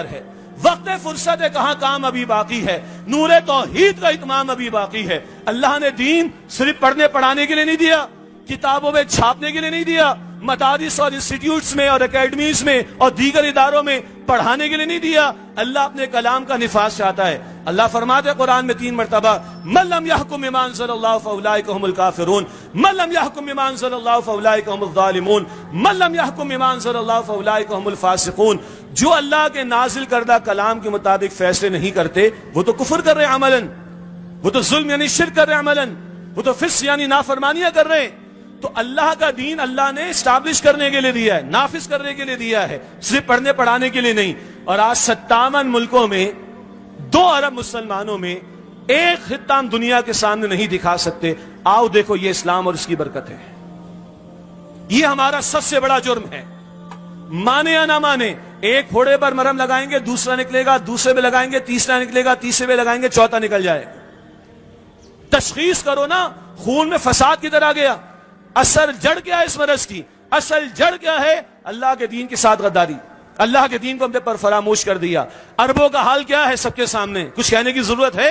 ہے، وقت فرصت کہاں کام ابھی باقی ہے، نور توحید کا اتمام ابھی باقی ہے۔ اللہ نے دین صرف پڑھنے پڑھانے کے لیے نہیں دیا، کتابوں میں چھاپنے کے لیے نہیں دیا، مدارس اور انسٹیٹیوٹس میں اور اکیڈمیز میں اور دیگر اداروں میں پڑھانے کے لیے نہیں دیا۔ اللہ اپنے کلام کا نفاذ چاہتا ہے۔ اللہ فرماتے ہیں قرآن میں 3 مرتبہ، من لم يحكم بما انزل الله فاولئك هم الكافرون، من لم يحكم بما انزل الله فاولئك هم الظالمون، من لم يحكم بما انزل الله فاولئك هم الفاسقون۔ جو اللہ کے نازل کردہ کلام کے مطابق فیصلے نہیں کرتے وہ تو کفر کر رہے ہیں عملاً، وہ تو ظلم یعنی شرک کر رہے ہیں عملاً، وہ تو فسق یعنی نافرمانیاں کر رہے ہیں۔ تو اللہ کا دین اللہ نے اسٹیبلش کرنے کے لیے دیا ہے، نافذ کرنے کے لیے دیا ہے، صرف پڑھنے پڑھانے کے لیے نہیں۔ اور آج 57 ملکوں میں 2 ارب مسلمانوں میں ایک خطہ ہم دنیا کے سامنے نہیں دکھا سکتے۔ آؤ دیکھو یہ اسلام اور اس کی برکت ہے۔ یہ ہمارا سب سے بڑا جرم ہے، مانے یا نہ مانے۔ ایک پھوڑے پر مرہم لگائیں گے، دوسرا نکلے گا، دوسرے پہ لگائیں گے، تیسرا نکلے گا، تیسرے پہ لگائیں گے، چوتھا نکل جائے گا۔ تشخیص کرو نا، خون میں فساد کدھر آ گیا؟ اصل جڑ کیا ہے اس مرض کی؟ اصل جڑ کیا ہے؟ اللہ کے دین کے ساتھ غداری، اللہ کے دین کو ہم نے پر فراموش کر دیا۔ عربوں کا حال کیا ہے سب کے سامنے، کچھ کہنے کی ضرورت ہے؟